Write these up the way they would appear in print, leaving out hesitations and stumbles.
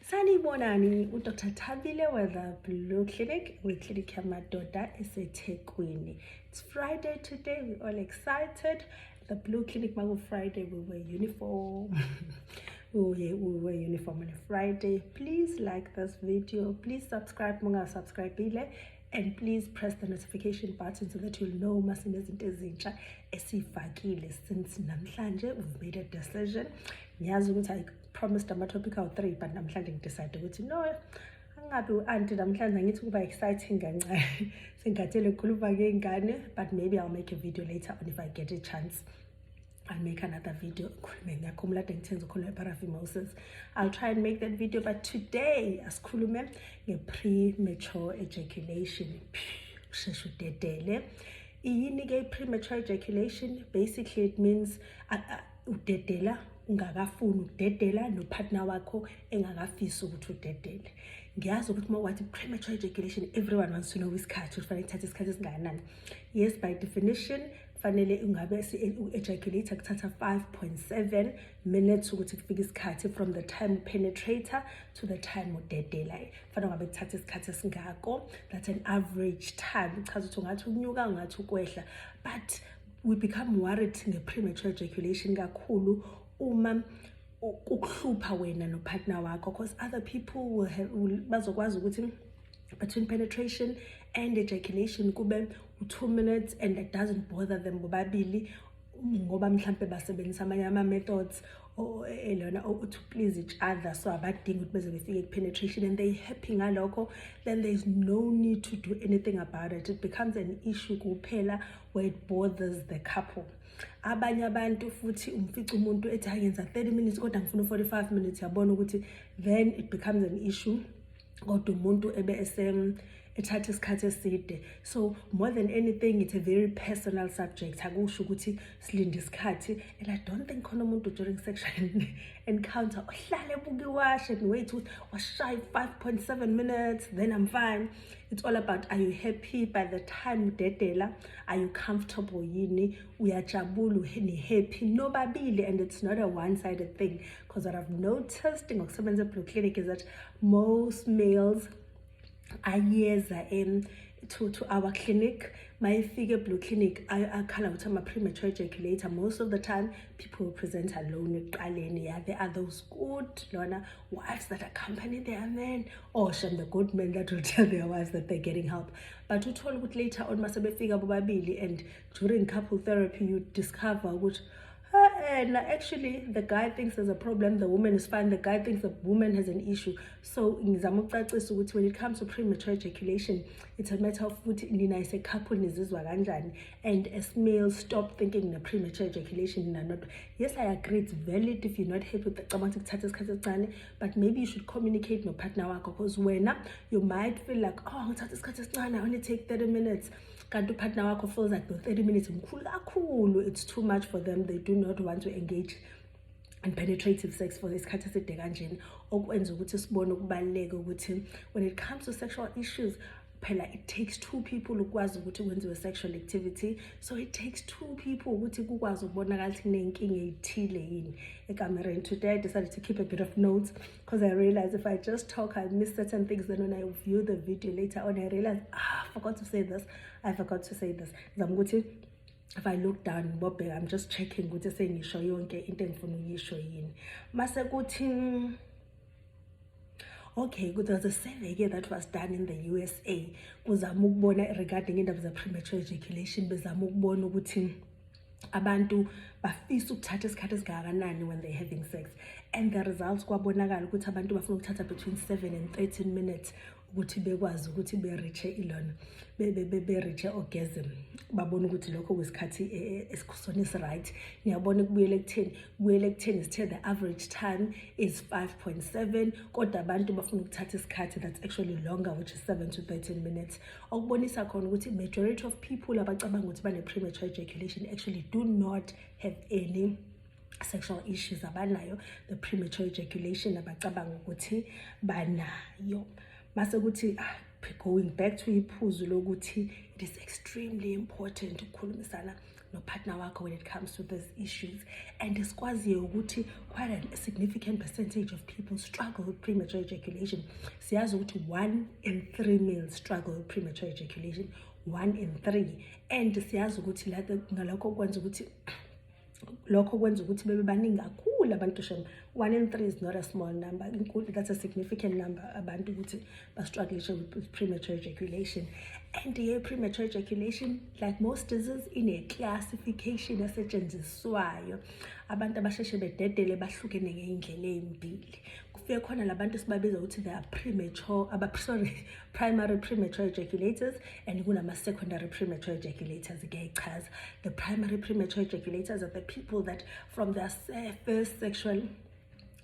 Sanibonani, uDr. Thabile with the Blue Clinic, with Clinic Yamadoda eseThekwini. It's Friday today, we're all excited. The Blue Clinic, Mago Friday, we wear uniform. we wear uniform on a Friday. Please like this video, please subscribe, and please press the notification button so that you'll know masinezinto ezintsha esifakile. Since namhlanje we've made a decision. Ngiyazi ukuthi I promised ama-topic awu-3 but namhlanje ngidecide ukuthi no, angabi u-anti namhlanje ngithi kuba exciting kancane. Singathele ukukhuluma ngey'ngane, but maybe I'll make a video later on if I get a chance. I'll make another video. I'll try and make that video, but today as premature ejaculation. Premature ejaculation, basically it means udedela ungakafuni ukudedela no partner wakho engakafisi ukuthi udedele. Ngiyazi ukuthi mawuthi premature ejaculation, everyone wants to know isikhathi ufanele uthathe isikhathi esingakanani. Yes, by definition fanele ungabe ejaculate kuthatha 5.7 minutes ukuthi kufike isikhathi from the time penetrator to the time udedela. Fanele ungabe kuthatha isikhathi esingako. That's an average time. Chaza ukuthi ungathi unyuka ungathi ukwehla, but we become worried nge-premature ejaculation kakhulu uma ukuhlupha wena no partner wakho, because other people will bazokwazi ukuthi between penetration and ejaculation kube 2 minutes and it doesn't bother them bobabili ngoba mhlambe basebenzisa amanye ama-methods to please each other, so abadingi ukuthi beze befike ku-penetration and they happy ngalokho, then there's no need to do anything about it. It becomes an issue kuphela where it bothers the couple. Abanye abantu futhi umfica umuntu ethi ayenza 30 minutes kodwa ngifuna 45 minutes, yabona ukuthi then it becomes an issue kodwa umuntu ebe ethatha isikhathi eside. So more than anything, it's a very personal subject. Akusho ukuthi silinde isikhathi, and I don't think khona umuntu during sexual encounter ohlale buki washe and wait washy 5.7 minutes then I'm fine. It's all about, are you happy by the time udedela? Are you comfortable yini? Uyajabula, ni happy nobabili, and it's not a one-sided thing, because what I've noticed ngokusebenza Blue Clinic is that most males ayeza to our clinic. Mayifike Blue Clinic akhala ukuthi ama-premature ejaculator, most of the time people will present alone ekuqaleni. Yeah, there are those good lona wives that accompany their men, or the good men that will tell their wives that they're getting help. But uthole ukuthi later on masebefika bobabili, and during couple therapy you discover ukuthi actually the guy thinks there's a problem, the woman is fine, the guy thinks the woman has an issue. So ngizama ukucacisa ukuthi when it comes to premature ejaculation, it's a matter of ukuthi nina as a couple nizizwa kanjani, and as males stop thinking the premature ejaculation not. Yes, I agree, it's valid if you're not happy with the, but maybe you should communicate no partner wakho, because when you might feel like, oh, I only take 30 minutes. Kanti partner wakho feels like the 30 minutes it's too much for them. They do not want to engage in penetrative sex for this khatheside kanjeni, okwenza ukuthi sibone ukubaleka ukuthi when it comes to sexual issues phela it takes 2 people ukwazi ukuthi kwenziwe sexual activity. So it takes 2 people ukuthi kukwazi ukubonakala ukuthi kunenkinga ethile yini ekamereni. Today I decided to keep a bit of notes, because I realized if I just talk I miss certain things. Then when I view the video later on I realized I forgot to say this. If I look down, Bobby, I'm just checking ukuthi sengisho yonke into engifuna ukuyisho yini. Mase kuthi okay, there was a survey here that was done in the USA. Kuzama ukubona regarding indaba ze premature ejaculation, bezama ukubona ukuthi abantu bafisa ukuthatha isikhathi esingakanani when they're having sex, and the results kwabonakala ukuthi abantu bafuna ukuthatha between 7 and 13 minutes ukuthi bekwazi ukuthi be-reache ilona be-reache orgasm, babona ukuthi lokho kwesikhathi esikusona isi-right. Niyabona kubuyela ekutheni sithe the average time is 5.7, kodwa abantu bafuna ukuthatha isikhathi that's actually longer, which is 7 to 13 minutes. Okubonisa khona ukuthi majority of people abacabanga ukuthi bane-premature ejaculation actually do not have any sexual issues abanayo. The premature ejaculation abacabanga ukuthi banayo. Mase ukuthi going back to iphuzu lokuthi it is extremely important ukukhulumisana no-partner wakho when it comes to these issues. And sikwaziyo ukuthi quite a significant percentage of people struggle with premature ejaculation. Siyazi ukuthi 1 in 3 males struggle with premature ejaculation, 1 in 3. And siyazi ukuthi ngalokho kwenza ukuthi bebe baningi kakhulu abantu shame. 1 in 3 is not a small number. That's a significant number abantu ukuthi struggle with premature ejaculation. And premature ejaculation, like most diseases, in a classification esetshenziswayo. Abantu abasheshe bededele bahlukene ngeindlela ezimbili. Kufike khona labantu sibabiza ukuthi they are primary premature ejaculators, and kunama secondary premature ejaculators. The primary premature ejaculators are the people that from their first sexual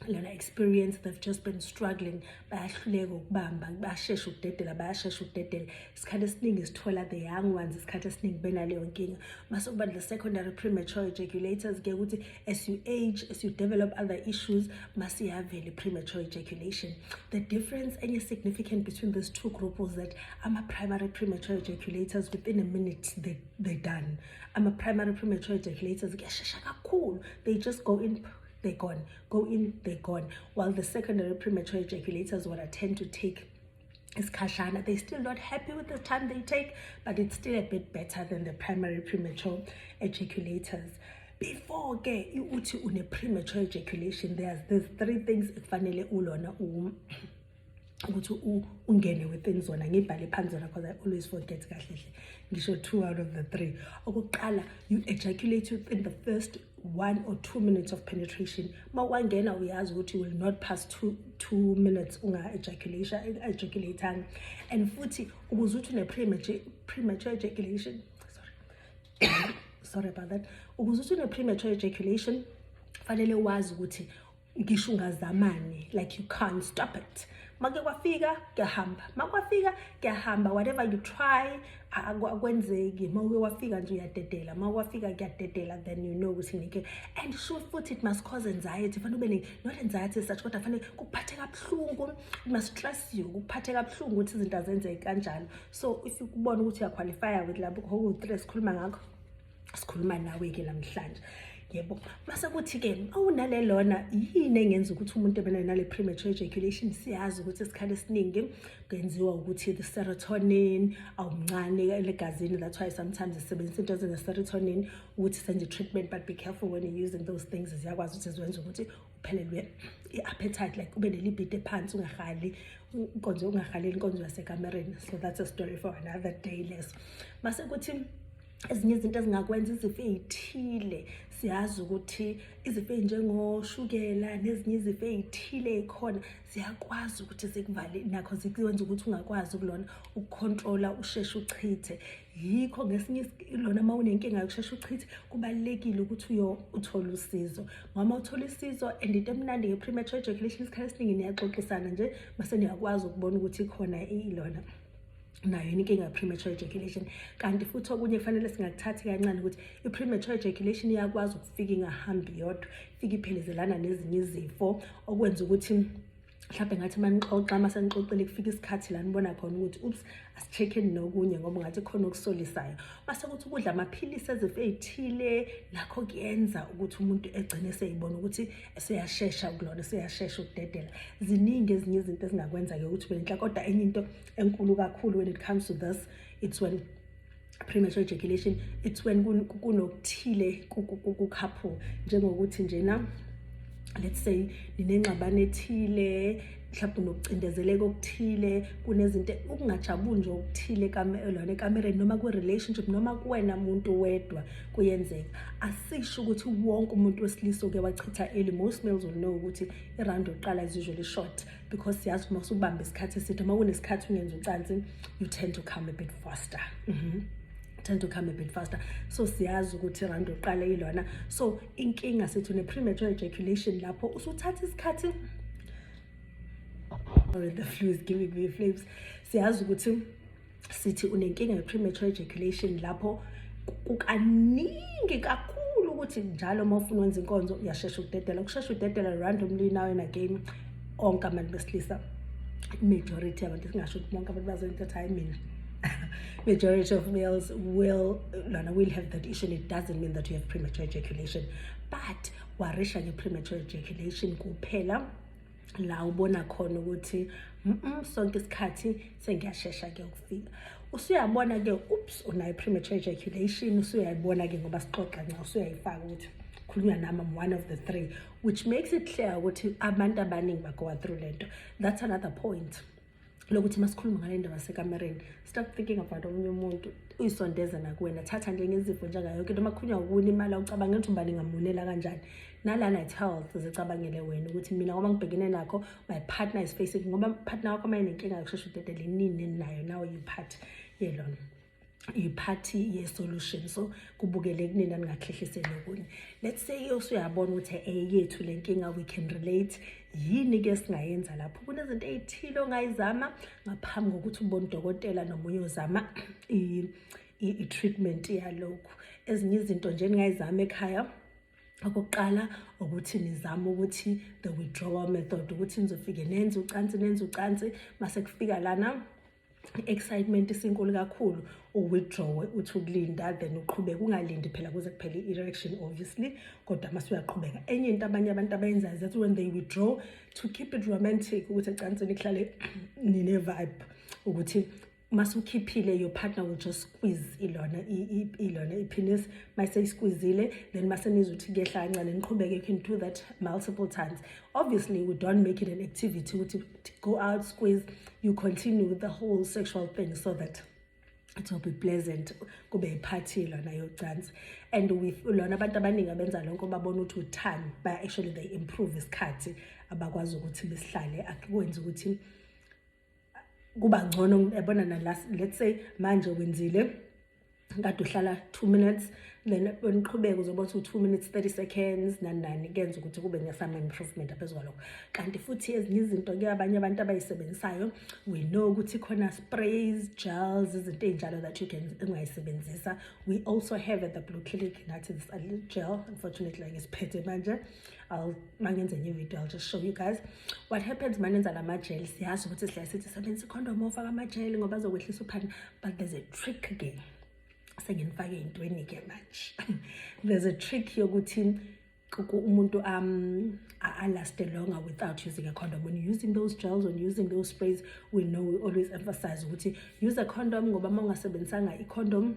experience, they've just been struggling. Bayahluleka ukubamba, bayashesha ukudedela. Isikhathi esiningi sithola the young ones, isikhathi esiningi benaleyo nkinga. Mase kuba the secondary premature ejaculators ke ukuthi as you age, as you develop other issues, mase iyavela premature ejaculation. The difference and significant between these two groups is that I'm a primary premature ejaculators, within a minute they're done. I'm a primary premature ejaculators, kuyashesha kakhulu. They just go in, they're gone, go in, they're gone. While the secondary premature ejaculators, what I tend to take is kashana. They're still not happy with the time they take, but it's still a bit better than the primary premature ejaculators. Before uthi une premature ejaculation, there's 3 things ekufanele ulona ukuthi ungene within zona. Ngibhale phansi zona because I always forget kahle. Ngisho 2 out of the 3. Okokuqala, you ejaculate within the first 1 or 2 minutes of penetration. Mawangena uyazi ukuthi you will not pass 2 minutes unga ejaculating. And futhi ukuze uthi une premature ejaculation, sorry about that. Ukuze uthi une premature ejaculation, fanele wazi ukuthi ngisho ungazamani, like you can't stop it. Make kwafika kuyahamba, whatever you try akwenzeki. Make wafika nje uyadedela, make wafika kuyadedela, then you know ukuthi ngeke. And sure futhi it must cause anxiety. Fanele ube not anxiety such, kodwa fanele kuphathe kabuhlungu, it must stress you, kuphathe kabuhlungu ukuthi izinto azenzeke kanjalo. So if ukubona ukuthi uyaqualify with labo ku-3 sikhuluma ngakho, sikhuluma nawe ke namhlanje. Yebo, mase kuthi ke awunalelona yini engenza ukuthi umuntu ebenale premature ejaculation? Siyazi ukuthi isikhathi esiningi kwenziwa ukuthi the serotonin awumncane legazini. That's why sometimes isebenzisa into ezine serotonin ukuthi senze treatment, but be careful when you're using those things. Ziyakwazi ukuthi ziwenze ukuthi uphelelwe i-appetite, like ube nelibhidi phansi, ungahlali inkonzo yasekamereni. So that's a story for another day less. Mase kuthi ezinye izinto ezingakwenza izifo ezithile. Siyazi ukuthi izifo njengoshukela nezinye izifo ezithile ekhona ziyakwazi ukuthi zikuvale nakho zikwenza ukuthi ungakwazi ukulona ukucontrola usheshe uchithe. Yikho ngesinye lona uma unenkinga yokusheshe uchithe kubalekile ukuthi uthole usizo. Ngoba uthola usizo and into emnandi nge-premature ejaculation, isikhathi esiningi niyaxoxisana nje mase niyakwazi ukubona ukuthi ikhona ilona nayo inkinga premature ejaculation. Kanti futhi okunye kufanele singakuthathi kancane ukuthi i-premature ejaculation iyakwazi ukufika ingahambi yodwa, ifika iphelezelana nezinye izifo, okwenza ukuthi mhlawumbe ngathi manixoxa masanixoxele kufika isikhathi la nibona khona ukuthi oops asicheckeni nokunye ngoba ngathi khona okusolisayo. Mase ukuthi ukudla amaphilisi ezifo ezithile nakho kuyenza ukuthi umuntu egcine seyibona ukuthi seyashesha ukulona, seyashesha ukudedela. Ziningi ezinye izinto ezingakwenza ke ukuthi benhla, kodwa enye into enkulu kakhulu when it comes to this, it's when premature ejaculation, it's when kunokuthile ku-couple, njengokuthi njena let's say ninengxabano ethile, mhlawumbe unokucindezeleka okuthile, kunezinto ukungajabuli nje okuthile ekamereni noma ku-relationship noma kuwena muntu wedwa kuyenzeka. Asisho ukuthi wonke umuntu wesilisa oke wachitha early. Most males will know ukuthi i-round yokuqala is usually short because siyazi uma usubamba isikhathi eside, uma kunesikhathi ungenza ucansi, you tend to come a bit faster. So siyazi ukuthi round yokuqala ilona. So inkinga sethu ne-premature ejaculation lapho usuthatha isikhathi, the flu is giving me flames. Siyazi ukuthi sithi unenkinga ye-premature ejaculation lapho kukaningi kakhulu ukuthi njalo uma ufuna wenza inkonzo uyashesha ukudedela. Ukushesha udedela randomly now and again, onke abantu besilisa, majority abantu singasho ukuthi bonke abantu bazoyinto ethi hayi mina Majority of males will have that issue, and it doesn't mean that you have premature ejaculation. But warisha nge-premature ejaculation kuphela la ubona khona ukuthi sonke isikhathi sengiyashesha-ke ukufika. Usuyabona-ke unayo premature ejaculation, usuyayibona-ke ngoba sixoxa nxa usuyayifaka ukuthi khulunywa nami, I'm one of the three, which makes it clear ukuthi abantu abaningi bagoa through lento. That's another point. Lokuthi masikhuluma ngale ndaba sekamereni, stop thinking about omunye umuntu uyisondeza nakuwena, thatha njengezifo njengayo yonke into. Makhunywa ukuni imali ucabanga ukuthi ubani ngamunela kanjani. Nalana at health uzicabangele wena ukuthi mina ngoba ngibhekene nakho, my partner is facing, ngoba partner wakho uma enenkinga yokushesha udedele nini nayo, now you part yelona iphathi ye-solution. So kubukele kunina ningakhehliseni okunye. Let's say usuyabona ukuthi yethu le nkinga we can relate, yini ke singayenza lapho? Kunezinto ey'thile ongayizama ngaphambi kokuthi ubone udokotela noma uyozama i-treatment yalokhu. Ezinye izinto nje ningayizama ekhaya, okokuqala ukuthi nizame ukuthi the withdrawal method, ukuthi nizofike nenze ucansi, mase kufika lana excitement isinkulu kakhulu, withdraw uthi ukulinda, then uqhubeka, ungalindi phela kuze kuphele i-erection obviously, kodwa mase uyaqhubeka. Enye into abanye abantu abayenzayo that when they withdraw, to keep it romantic, ukuthi ecansini kuhlale nine vibe, ukuthi mase ukhiphile, your partner will just squeeze ilona i-penis. Mase isqueezile, then mase nizuthi kuyehla kancane niqhubeke. You can do that multiple times. Obviously we don't make it an activity to go out, squeeze. You continue with the whole sexual thing so that it will be pleasant, kube party lona yocansi. And with lona abantu abaningi abenza lonke babona ukuthi uthando, but actually they improve isikhathi abakwazi ukuthi besihlale, akwenza ukuthi kuba ngcono. Yabona na let's say manje wenzile kade uhlala 2 minutes, then when uqhubeka uzobona ukuthi 2 minutes 30 seconds nani kenza ukuthi kube nesama improvement aphezulu kwalokho. Kanti futhi ezinye izinto ke abanye abantu abayisebenzisayo, we know ukuthi khona sprays, gels, izinto ey'njalo that you can ungayisebenzisa. We also have at the Blue Clinic nathi this a little gel, unfortunately ngisiphethe manje. Mangenza enye video, I'll just show you guys what happens manenza lama gel. Siyazi ukuthi sihlala sithi sebenzisa condom ofaka ama gel ngoba azokwehlisa uphani, but there's a trick again. Sengifake intweni ke manje. There's a trick yokuthi umuntu last longer without using a condom. When you're using those gels, when you're using those sprays, we know, we always emphasize ukuthi use a condom ngoba mangasebenzisanga i-condom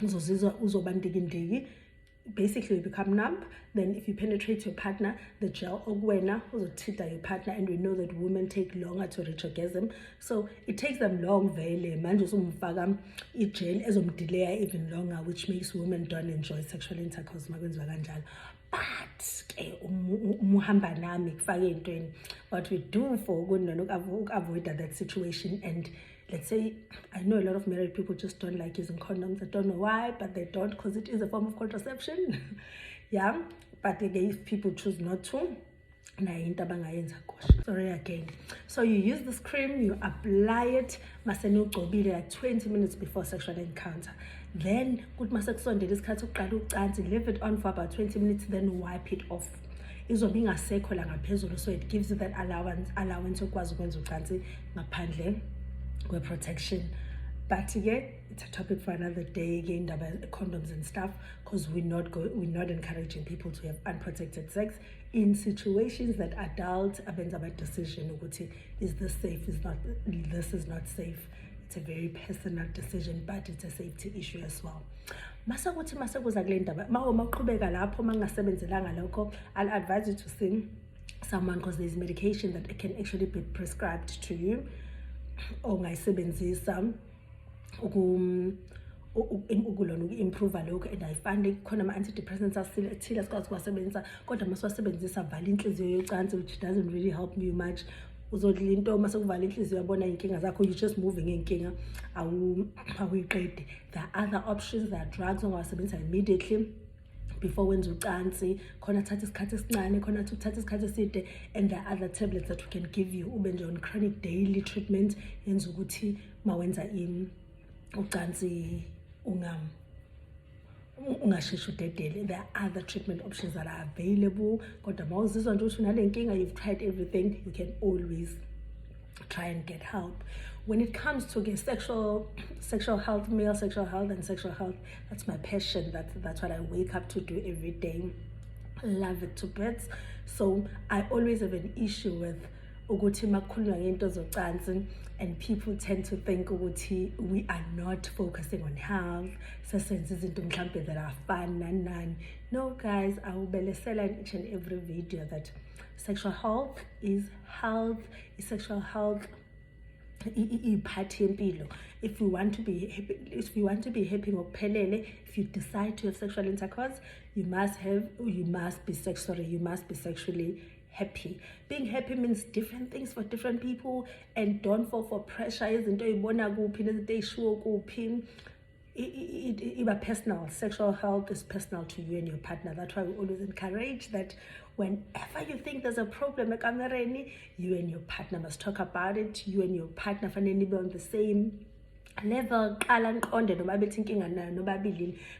uzozizwa uzoba ndikindiki. Basically you become numb. Then if you penetrate your partner, the gel ogwena uzothita your partner, and we know that women take longer to reach orgasm, so it takes them long vele manje usumfaka i-gel ezomdelay even longer, which makes women don't enjoy sexual intercourse makwenziwa kanjalo. But umuhamba nami kufake intweni, what we do for avoid that situation. And let's say, I know a lot of married people just don't like using condoms. I don't know why, but they don't, because it is a form of contraception. Yeah, but again, if people choose not to, sorry again. So you use this cream, you apply it, like 20 minutes before sexual encounter. Then, leave it on for about 20 minutes, then wipe it off. Izobe ingasekho la ngaphezulu, so it gives you that allowance ukwazi ukwenza ucansi ngaphandle protection. But again, it's a topic for another day again about condoms and stuff, because we're not encouraging people to have unprotected sex in situations that adults abenza a decision ukuthi is this safe, this is not safe. It's a very personal decision, but it's a safety issue as well. Mase kuza kule ndaba mawuqhubeka lapho mangasebenzelanga lokho, I'll advise you to see someone, because there's medication that can actually be prescribed to you ongayisebenzisa ukulona uku-improve lokho. And I find khona ama-antidepressants athile sikwazi ukuwasebenzisa, kodwa masiwasebenzisa vala inhliziyo yocansi, which doesn't really help you much. Uzodla into mase kuvala inhliziyo yabona inkinga zakho, you just moving inkinga awuyiqedi. There are other options, there are drugs ongawasebenzisa immediately before wenza ucansi, khona thatha isikhathi esincane, khona thatha isikhathi eside. And there are other tablets that we can give you ube nje on chronic daily treatment, yenza ukuthi mawenza ucansi ungasheshi udedele. There are other treatment options that are available, kodwa mawuzizwa nje ukuthi unale nkinga, you've tried everything, you can always try and get help. When it comes to sexual health, male sexual health and sexual health, that's my passion. That's what I wake up to do every day. Love it to bits. So I always have an issue with ukuthi makhulunywa ngento zocansi, and people tend to think ukuthi we are not focusing on health, sesenza izinto mhlambe that are fun nani. No guys, I will belesela in each and every video that sexual health is health, sexual health iphathi yempilo. If you want to be happy, ngokuphelele, if you decide to have sexual intercourse, you must be sexually happy. Being happy means different things for different people, and don't fall for pressure. Izinto oyibona kuphi nezinto eyishiwo kuphi. Iba personal. Sexual health is personal to you and your partner. That's why we always encourage that whenever you think there's a problem, you and your partner must talk about it. You and your partner fanele be on the same level,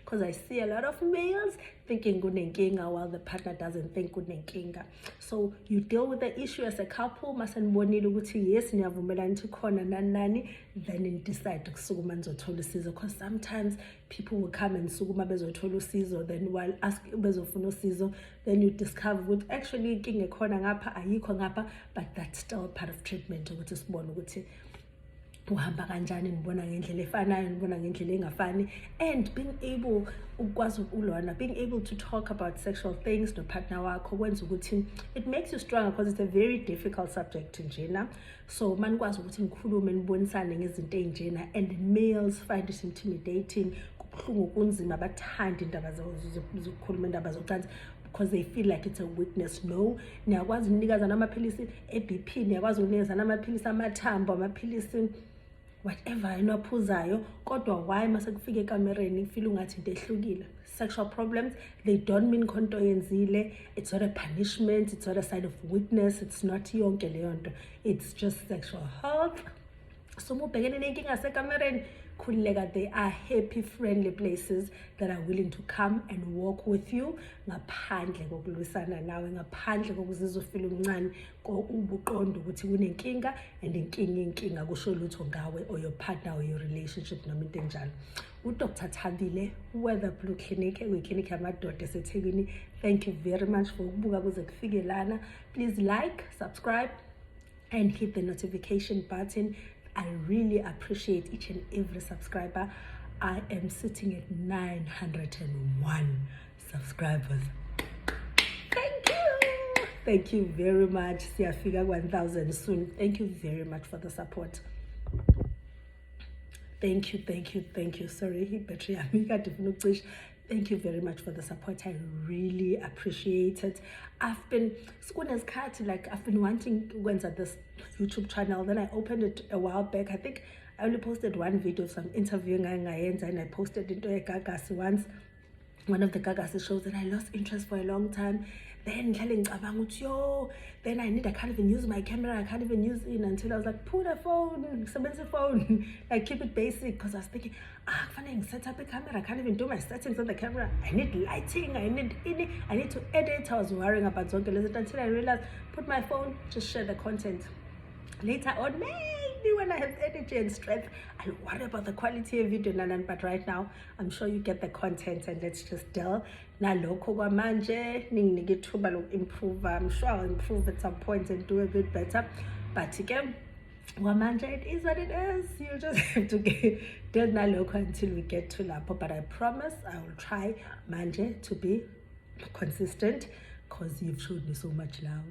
because I see a lot of males thinking kunenkinga while the partner doesn't think kunenkinga. So you deal with the issue as a couple, masanibonile ukuthi yes niyavumelana ukuthi khona nani, then you decide ukusukuma nizothola usizo, because sometimes people will come and sukuma bezothola usizo, then while bezofuna usizo, then you discover ukuthi actually inkinga ekhona ngapha ayikho ngapha, but that's still part of treatment ukuthi sibone ukuthi uhamba kanjani, nibona ngendlela efanayo, nibona ngendlela engafani, and being able to talk about sexual things no partner wakho kwenza ukuthi it makes you stronger, because it's a very difficult subject njena. So manikwazi ukuthi nikhulume nibonisane ngezinto ey'njena, and males find it intimidating, kubuhlungu kunzima, bathanda indaba zokukhuluma indaba zocansi, because they feel like it's a weakness. No, niyakwazi ukunikazana amaphilisi e-BP, niyakwazi ukunikazana amaphilisi amathambo, amaphilisi whatever enwaphuzayo, kodwa why mase kufike ekamereni feel ungathi into ehlukile. Sexual problems, they don't mean khonto yenzile. It's not a punishment, it's not a sign of weakness, it's not yonke leyo nto, it's just sexual health. So mubhekene nenkinga sekamereni, khulileka, they are happy, friendly places that are willing to come and walk with you, ngaphandle kokulwisana nawe, ngaphandle kokuzizwa ufile umncane ubuqonda ukuthi kunenkinga, and inkinga kusho lutho ngawe or your partner or your relationship noma into enjalo. uDr Thabile, Weather Blue Clinic, clinic yamadoda eseThekwini. Thank you very much for ukubuka kuze kufike lana. Please like, subscribe and hit the notification button. I really appreciate each and every subscriber. I am sitting at 901 subscribers. Thank you very much. Siyafika 1,000 soon. Thank you very much for the support. Thank you. Sorry, battery yami kade ifuna ukucisha. Thank you very much for the support. I really appreciate it. I've been wanting to enter this YouTube channel. Then I opened it a while back. I think I only posted one video of some interviewing and I posted into a Gagasi once, one of the Gagasi shows, and I lost interest for a long time. Then I can't even use my camera, I can't even use it, until I was like, put a phone, expensive phone, like keep it basic, because I was thinking, if I set up a camera, I can't even do my settings on the camera, I need lighting, I need to edit. I was worrying about zonke until I realized, put my phone, just share the content. Later on, maybe when I have energy and strength, I'll worry about the quality of video, but right now, I'm sure you get the content, and let's just deal. Nalokho kwamanje ninginike ithuba loku-improve. I'm sure I'll improve at some point and do a bit better. But again, kwamanje, it is what it is. You just have to deal nalokho until we get to lapho. But I promise I will try manje to be consistent, because you've showed me so much love.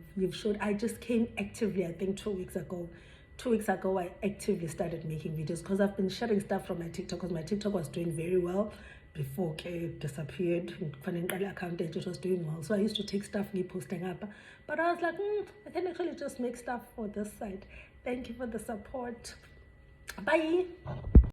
I just came actively, I think 2 weeks ago. 2 weeks ago, I actively started making videos, because I've been sharing stuff from my TikTok, because my TikTok was doing very well before it disappeared. Account it was doing well, so I used to take stuff and posting up, but I was like, I can actually just make stuff for this side. Thank you for the support. Bye.